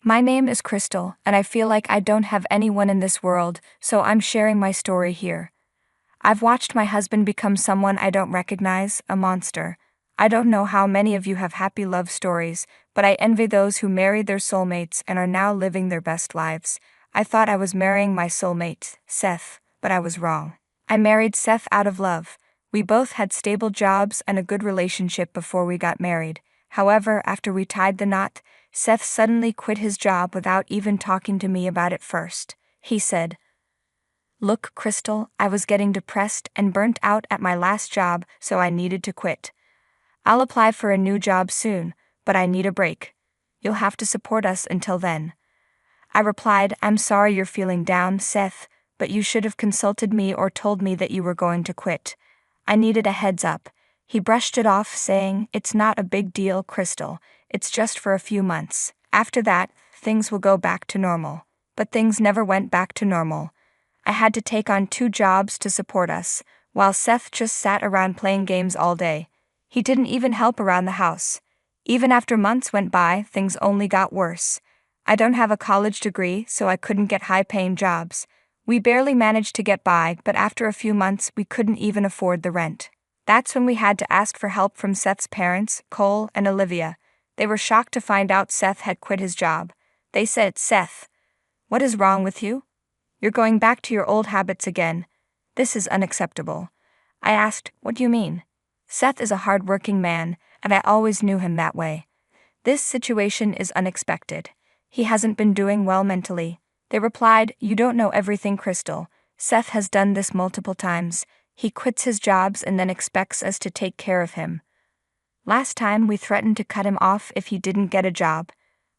My name is Crystal, and I feel like I don't have anyone in this world, so I'm sharing my story here. I've watched my husband become someone I don't recognize, a monster. I don't know how many of you have happy love stories, but I envy those who married their soulmates and are now living their best lives. I thought I was marrying my soulmate, Seth, but I was wrong. I married Seth out of love. We both had stable jobs and a good relationship before we got married. However, after we tied the knot, Seth suddenly quit his job without even talking to me about it first. He said, "Look, Crystal, I was getting depressed and burnt out at my last job, so I needed to quit. I'll apply for a new job soon, but I need a break. You'll have to support us until then." I replied, "I'm sorry you're feeling down, Seth, but you should have consulted me or told me that you were going to quit. I needed a heads up." He brushed it off, saying, "It's not a big deal, Crystal. It's just for a few months. After that, things will go back to normal." But things never went back to normal. I had to take on 2 jobs to support us, while Seth just sat around playing games all day. He didn't even help around the house. Even after months went by, things only got worse. I don't have a college degree, so I couldn't get high-paying jobs. We barely managed to get by, but after a few months we couldn't even afford the rent. That's when we had to ask for help from Seth's parents, Cole and Olivia. They were shocked to find out Seth had quit his job. They said, "Seth, what is wrong with you? You're going back to your old habits again. This is unacceptable." I asked, "What do you mean?" "Seth is a hard-working man, and I always knew him that way. This situation is unexpected. He hasn't been doing well mentally." They replied, "You don't know everything, Crystal. Seth has done this multiple times. He quits his jobs and then expects us to take care of him. Last time we threatened to cut him off if he didn't get a job.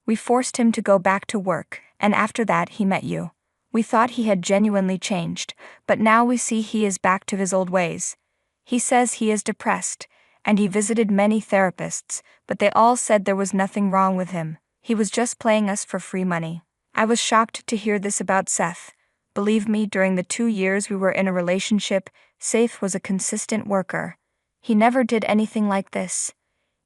We forced him to go back to work, and after that he met you. We thought he had genuinely changed, but now we see he is back to his old ways. He says he is depressed, and he visited many therapists, but they all said there was nothing wrong with him. He was just playing us for free money." I was shocked to hear this about Seth. Believe me, during the 2 years we were in a relationship, Seth was a consistent worker. He never did anything like this.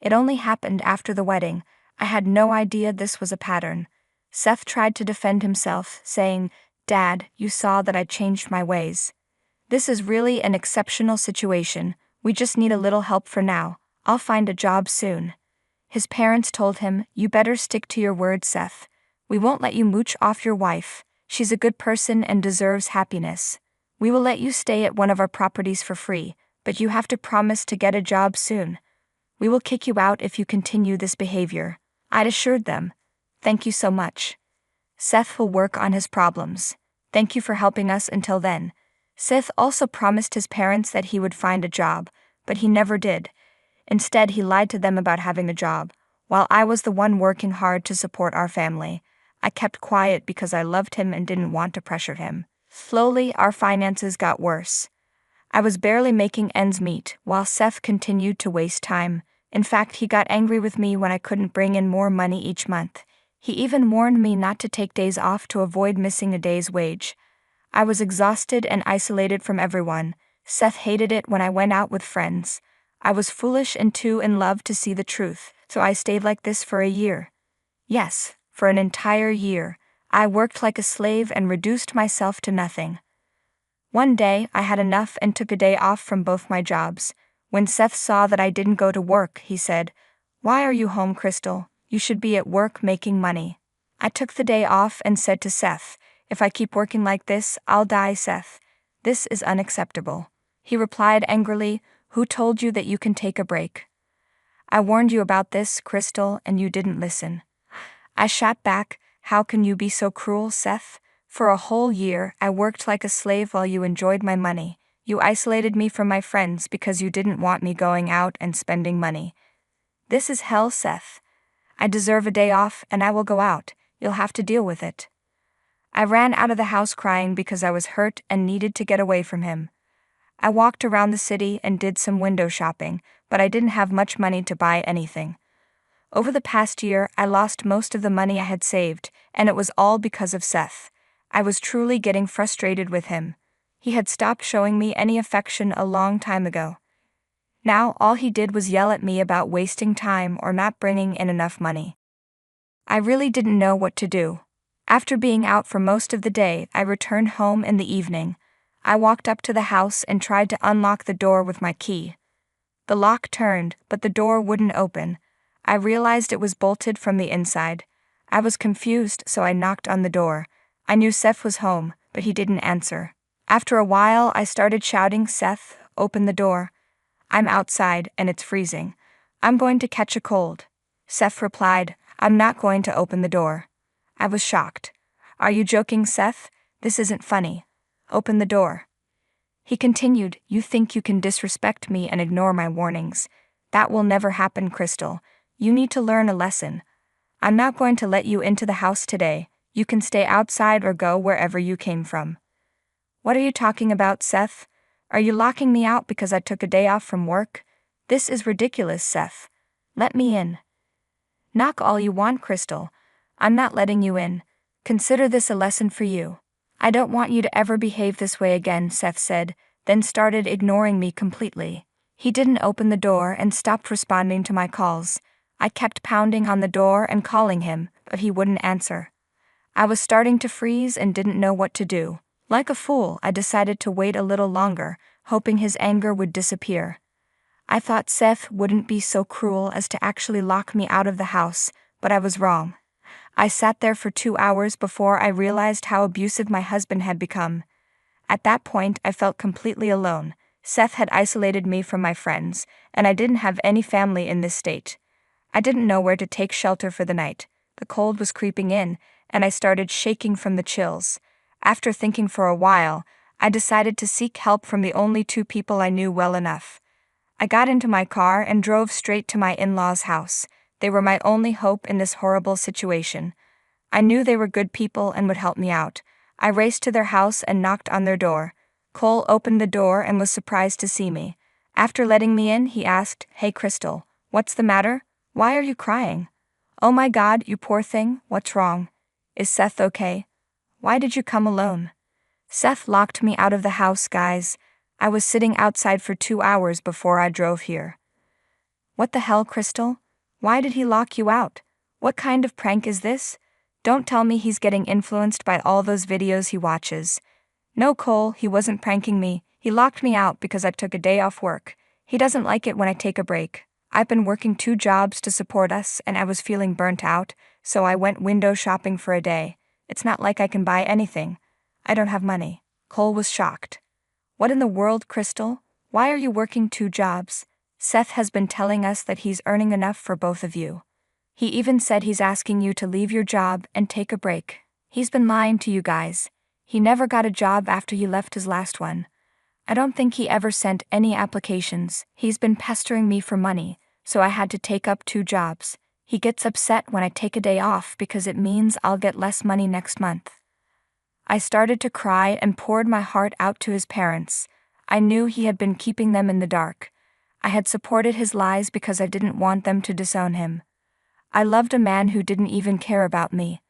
It only happened after the wedding. I had no idea this was a pattern. Seth tried to defend himself, saying, "Dad, you saw that I changed my ways. This is really an exceptional situation. We just need a little help for now. I'll find a job soon." His parents told him, "You better stick to your word, Seth. We won't let you mooch off your wife. She's a good person and deserves happiness. We will let you stay at one of our properties for free, but you have to promise to get a job soon. We will kick you out if you continue this behavior." I assured them, "Thank you so much. Seth will work on his problems. Thank you for helping us until then." Seth also promised his parents that he would find a job, but he never did. Instead, he lied to them about having a job, while I was the one working hard to support our family. I kept quiet because I loved him and didn't want to pressure him. Slowly, our finances got worse. I was barely making ends meet, while Seth continued to waste time. In fact, he got angry with me when I couldn't bring in more money each month. He even warned me not to take days off to avoid missing a day's wage. I was exhausted and isolated from everyone. Seth hated it when I went out with friends. I was foolish and too in love to see the truth, so I stayed like this for a year. Yes, for an entire year. I worked like a slave and reduced myself to nothing. One day, I had enough and took a day off from both my jobs. When Seth saw that I didn't go to work, he said, "Why are you home, Crystal? You should be at work making money." I took the day off and said to Seth, "If I keep working like this, I'll die, Seth. This is unacceptable." He replied angrily, "Who told you that you can take a break? I warned you about this, Crystal, and you didn't listen." I shot back, "How can you be so cruel, Seth? For a whole year, I worked like a slave while you enjoyed my money. You isolated me from my friends because you didn't want me going out and spending money. This is hell, Seth. I deserve a day off and I will go out. You'll have to deal with it." I ran out of the house crying because I was hurt and needed to get away from him. I walked around the city and did some window shopping, but I didn't have much money to buy anything. Over the past year, I lost most of the money I had saved, and it was all because of Seth. I was truly getting frustrated with him. He had stopped showing me any affection a long time ago. Now all he did was yell at me about wasting time or not bringing in enough money. I really didn't know what to do. After being out for most of the day, I returned home in the evening. I walked up to the house and tried to unlock the door with my key. The lock turned, but the door wouldn't open. I realized it was bolted from the inside. I was confused, so I knocked on the door. I knew Seth was home, but he didn't answer. After a while, I started shouting, "Seth, open the door. I'm outside and it's freezing. I'm going to catch a cold." Seth replied, "I'm not going to open the door." I was shocked. "Are you joking, Seth? This isn't funny. Open the door." He continued, "You think you can disrespect me and ignore my warnings. That will never happen, Crystal. You need to learn a lesson. I'm not going to let you into the house today. You can stay outside or go wherever you came from." "What are you talking about, Seth? Are you locking me out because I took a day off from work? This is ridiculous, Seth. Let me in." "Knock all you want, Crystal. I'm not letting you in. Consider this a lesson for you." "I don't want you to ever behave this way again," Seth said, then started ignoring me completely. He didn't open the door and stopped responding to my calls. I kept pounding on the door and calling him, but he wouldn't answer. I was starting to freeze and didn't know what to do. Like a fool, I decided to wait a little longer, hoping his anger would disappear. I thought Seth wouldn't be so cruel as to actually lock me out of the house, but I was wrong. I sat there for 2 hours before I realized how abusive my husband had become. At that point, I felt completely alone. Seth had isolated me from my friends, and I didn't have any family in this state. I didn't know where to take shelter for the night. The cold was creeping in, and I started shaking from the chills. After thinking for a while, I decided to seek help from the only 2 people I knew well enough. I got into my car and drove straight to my in-laws' house. They were my only hope in this horrible situation. I knew they were good people and would help me out. I raced to their house and knocked on their door. Cole opened the door and was surprised to see me. After letting me in, he asked, "Hey, Crystal, what's the matter? Why are you crying?" "Oh my God, you poor thing, what's wrong? Is Seth okay? Why did you come alone?" "Seth locked me out of the house, guys. I was sitting outside for 2 hours before I drove here." "What the hell, Crystal? Why did he lock you out? What kind of prank is this? Don't tell me he's getting influenced by all those videos he watches." "No, Cole, he wasn't pranking me. He locked me out because I took a day off work. He doesn't like it when I take a break. I've been working 2 jobs to support us and I was feeling burnt out, so I went window shopping for a day. It's not like I can buy anything. I don't have money." Cole was shocked. "What in the world, Crystal? Why are you working 2 jobs? Seth has been telling us that he's earning enough for both of you. He even said he's asking you to leave your job and take a break. He's been lying to you guys. He never got a job after he left his last one. I don't think he ever sent any applications. He's been pestering me for money, so I had to take up 2 jobs. He gets upset when I take a day off because it means I'll get less money next month." I started to cry and poured my heart out to his parents. I knew he had been keeping them in the dark. I had supported his lies because I didn't want them to disown him. I loved a man who didn't even care about me.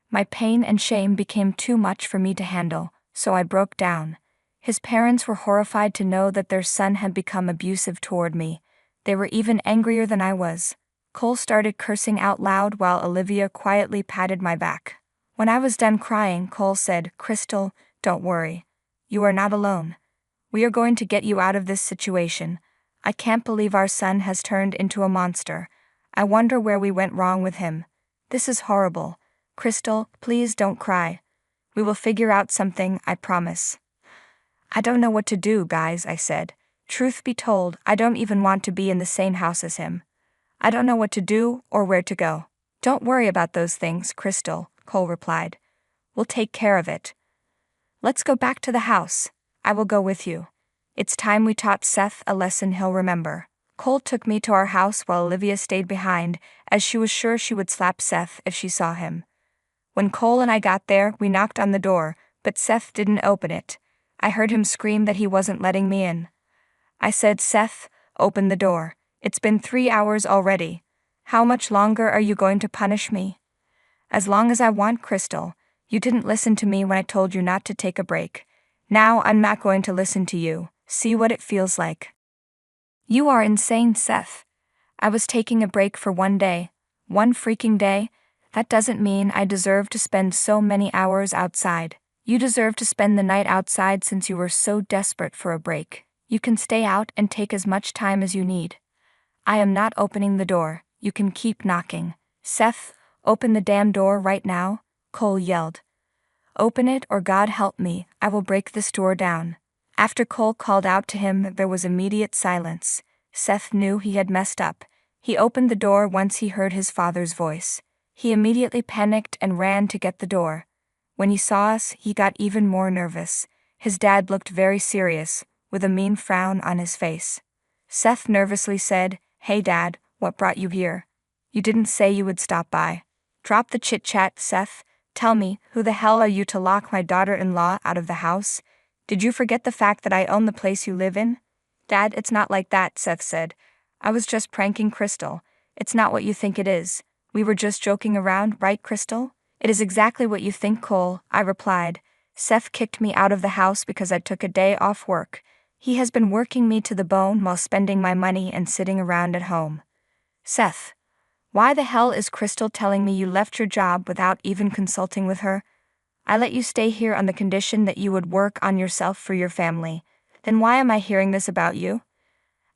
My pain and shame became too much for me to handle, so I broke down. His parents were horrified to know that their son had become abusive toward me. They were even angrier than I was. Cole started cursing out loud while Olivia quietly patted my back. When I was done crying, Cole said, "Crystal, don't worry. You are not alone. We are going to get you out of this situation. I can't believe our son has turned into a monster. I wonder where we went wrong with him. This is horrible. Crystal, please don't cry. We will figure out something, I promise." "I don't know what to do, guys," I said. "Truth be told, I don't even want to be in the same house as him. I don't know what to do or where to go." "Don't worry about those things, Crystal," Cole replied. "We'll take care of it. Let's go back to the house. I will go with you. It's time we taught Seth a lesson he'll remember." Cole took me to our house while Olivia stayed behind, as she was sure she would slap Seth if she saw him. When Cole and I got there, we knocked on the door, but Seth didn't open it. I heard him scream that he wasn't letting me in. I said, "Seth, open the door. It's been 3 hours already. How much longer are you going to punish me?" "As long as I want, Crystal. You didn't listen to me when I told you not to take a break. Now I'm not going to listen to you. See what it feels like." "You are insane, Seth. I was taking a break for 1 day. 1 freaking day. That doesn't mean I deserve to spend so many hours outside. You deserve to spend the night outside since you were so desperate for a break. You can stay out and take as much time as you need. I am not opening the door. You can keep knocking. Seth, open the damn door right now, Cole yelled. Open it or God help me, I will break this door down. After Cole called out to him, there was immediate silence. Seth knew he had messed up. He opened the door once he heard his father's voice. He immediately panicked and ran to get the door. When he saw us, he got even more nervous. His dad looked very serious, with a mean frown on his face. Seth nervously said, "Hey Dad, what brought you here? You didn't say you would stop by." "Drop the chit-chat, Seth. Tell me, who the hell are you to lock my daughter-in-law out of the house? Did you forget the fact that I own the place you live in?" "Dad, it's not like that," Seth said. "I was just pranking Crystal. It's not what you think it is. We were just joking around, right, Crystal?" "It is exactly what you think, Cole," I replied. "Seth kicked me out of the house because I took a day off work. He has been working me to the bone while spending my money and sitting around at home." "Seth, why the hell is Crystal telling me you left your job without even consulting with her? I let you stay here on the condition that you would work on yourself for your family. Then why am I hearing this about you?"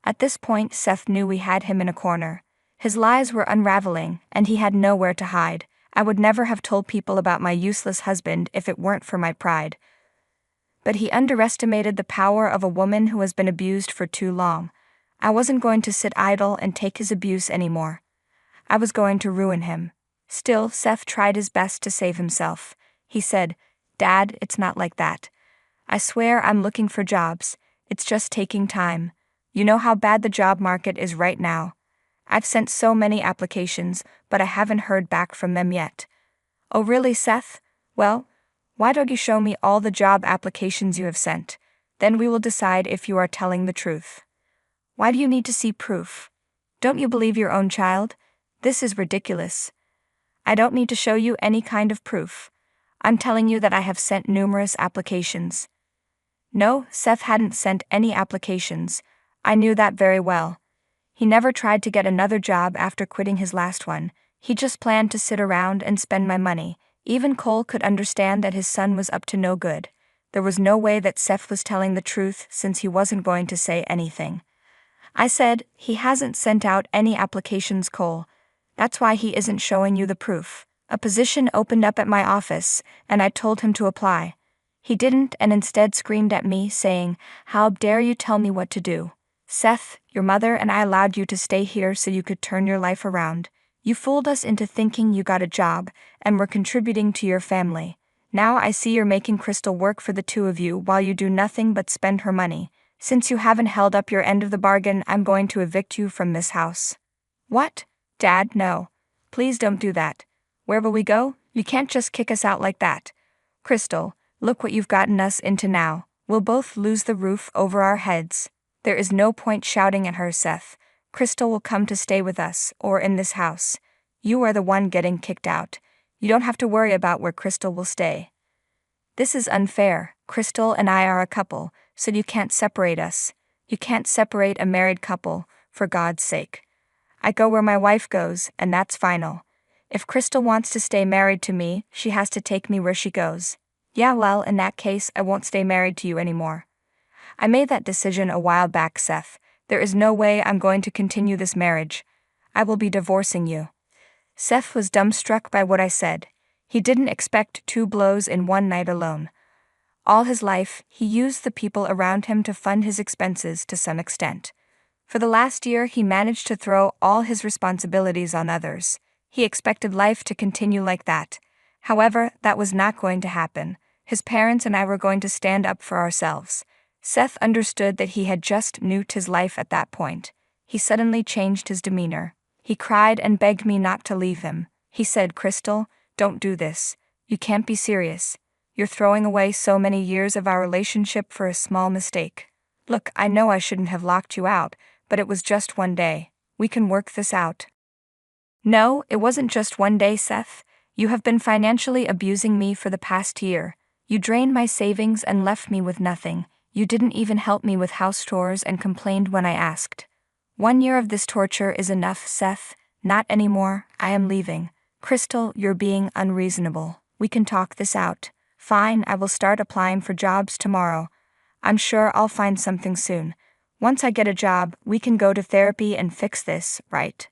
At this point, Seth knew we had him in a corner. His lies were unraveling, and he had nowhere to hide. I would never have told people about my useless husband if it weren't for my pride. But he underestimated the power of a woman who has been abused for too long. I wasn't going to sit idle and take his abuse anymore. I was going to ruin him. Still, Seth tried his best to save himself. He said, "Dad, it's not like that. I swear I'm looking for jobs. It's just taking time. You know how bad the job market is right now. I've sent so many applications, but I haven't heard back from them yet." "Oh really, Seth? Well, why don't you show me all the job applications you have sent? Then we will decide if you are telling the truth." "Why do you need to see proof? Don't you believe your own child? This is ridiculous." "I don't need to show you any kind of proof. I'm telling you that I have sent numerous applications." No, Seth hadn't sent any applications. I knew that very well. He never tried to get another job after quitting his last one. He just planned to sit around and spend my money. Even Cole could understand that his son was up to no good. There was no way that Seth was telling the truth since he wasn't going to say anything. I said, "He hasn't sent out any applications, Cole. That's why he isn't showing you the proof. A position opened up at my office, and I told him to apply. He didn't and instead screamed at me, saying, 'How dare you tell me what to do? Seth, your mother and I allowed you to stay here so you could turn your life around. You fooled us into thinking you got a job and were contributing to your family. Now I see you're making Crystal work for the two of you while you do nothing but spend her money. Since you haven't held up your end of the bargain, I'm going to evict you from this house.'" "What? Dad, no. Please don't do that. Where will we go? You can't just kick us out like that. Crystal, look what you've gotten us into now. We'll both lose the roof over our heads. There is no point shouting at her, Seth. Crystal will come to stay with us, or in this house. You are the one getting kicked out. You don't have to worry about where Crystal will stay." "This is unfair. Crystal and I are a couple, so you can't separate us. You can't separate a married couple, for God's sake. I go where my wife goes, and that's final. If Crystal wants to stay married to me, she has to take me where she goes." "Yeah, well, in that case, I won't stay married to you anymore. I made that decision a while back, Seth. There is no way I'm going to continue this marriage. I will be divorcing you." Seth was dumbstruck by what I said. He didn't expect 2 blows in one night alone. All his life, he used the people around him to fund his expenses to some extent. For the last year, he managed to throw all his responsibilities on others. He expected life to continue like that. However, that was not going to happen. His parents and I were going to stand up for ourselves. Seth understood that he had just nuked his life at that point. He suddenly changed his demeanor. He cried and begged me not to leave him. He said, "Crystal, don't do this. You can't be serious. You're throwing away so many years of our relationship for a small mistake. Look, I know I shouldn't have locked you out, but it was just one day. We can work this out." "No, it wasn't just one day, Seth. You have been financially abusing me for the past year. You drained my savings and left me with nothing. You didn't even help me with house chores and complained when I asked. 1 year of this torture is enough, Seth. Not anymore. I am leaving. Crystal, you're being unreasonable. We can talk this out. Fine, I will start applying for jobs tomorrow. I'm sure I'll find something soon. Once I get a job, we can go to therapy and fix this, right?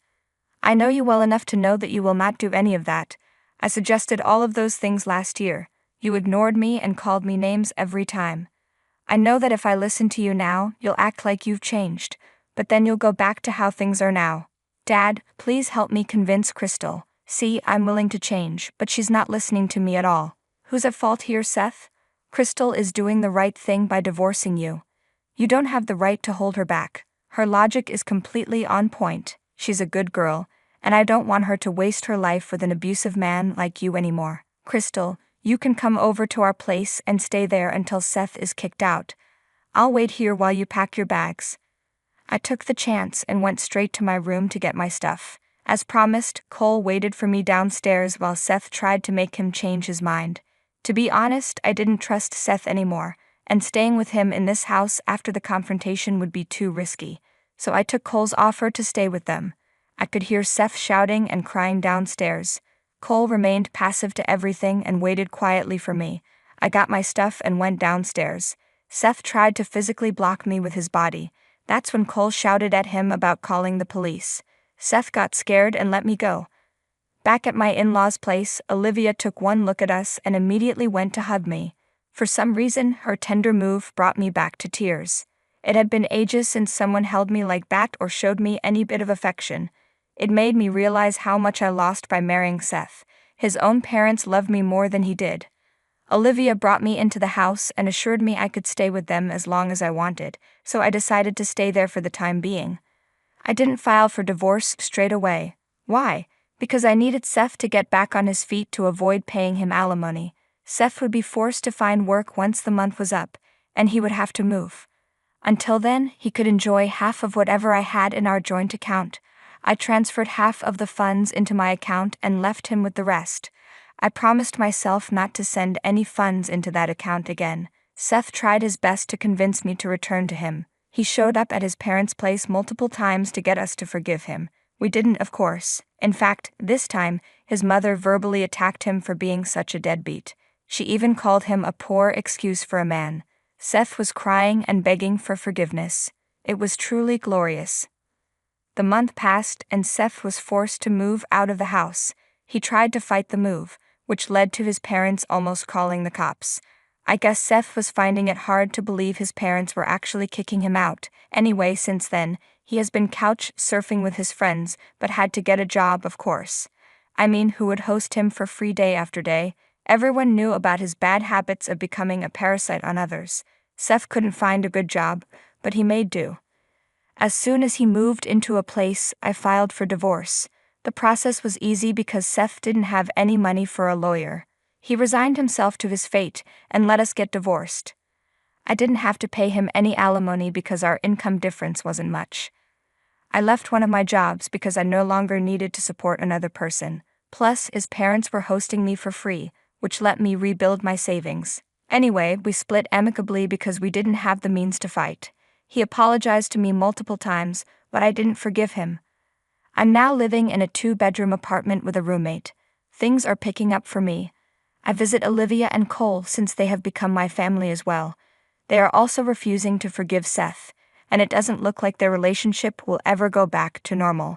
I know you well enough to know that you will not do any of that. I suggested all of those things last year. You ignored me and called me names every time. I know that if I listen to you now, you'll act like you've changed, but then you'll go back to how things are now. Dad, please help me convince Crystal. See, I'm willing to change, but she's not listening to me at all. Who's at fault here, Seth? Crystal is doing the right thing by divorcing you. You don't have the right to hold her back. Her logic is completely on point. She's a good girl, and I don't want her to waste her life with an abusive man like you anymore. Crystal, you can come over to our place and stay there until Seth is kicked out. I'll wait here while you pack your bags. I took the chance and went straight to my room to get my stuff. As promised, Cole waited for me downstairs while Seth tried to make him change his mind. To be honest, I didn't trust Seth anymore, and staying with him in this house after the confrontation would be too risky, so I took Cole's offer to stay with them. I could hear Seth shouting and crying downstairs. Cole remained passive to everything and waited quietly for me. I got my stuff and went downstairs. Seth tried to physically block me with his body. That's when Cole shouted at him about calling the police. Seth got scared and let me go. Back at my in-laws' place, Olivia took one look at us and immediately went to hug me. For some reason, her tender move brought me back to tears. It had been ages since someone held me like that or showed me any bit of affection. It made me realize how much I lost by marrying Seth. His own parents loved me more than he did. Olivia brought me into the house and assured me I could stay with them as long as I wanted, so I decided to stay there for the time being. I didn't file for divorce straight away. Why? Because I needed Seth to get back on his feet to avoid paying him alimony. Seth would be forced to find work once the month was up, and he would have to move. Until then, he could enjoy half of whatever I had in our joint account. I transferred half of the funds into my account and left him with the rest. I promised myself not to send any funds into that account again. Seth tried his best to convince me to return to him. He showed up at his parents' place multiple times to get us to forgive him. We didn't, of course. In fact, this time, his mother verbally attacked him for being such a deadbeat. She even called him a poor excuse for a man. Seth was crying and begging for forgiveness. It was truly glorious. The month passed and Seth was forced to move out of the house. He tried to fight the move, which led to his parents almost calling the cops. I guess Seth was finding it hard to believe his parents were actually kicking him out. Anyway, since then, he has been couch surfing with his friends, but had to get a job, of course. I mean, who would host him for free day after day? Everyone knew about his bad habits of becoming a parasite on others. Seth couldn't find a good job, but he made do. As soon as he moved into a place, I filed for divorce. The process was easy because Seth didn't have any money for a lawyer. He resigned himself to his fate and let us get divorced. I didn't have to pay him any alimony because our income difference wasn't much. I left one of my jobs because I no longer needed to support another person. Plus, his parents were hosting me for free, which let me rebuild my savings. Anyway, we split amicably because we didn't have the means to fight. He apologized to me multiple times, but I didn't forgive him. I'm now living in a 2-bedroom apartment with a roommate. Things are picking up for me. I visit Olivia and Cole since they have become my family as well. They are also refusing to forgive Seth, and it doesn't look like their relationship will ever go back to normal.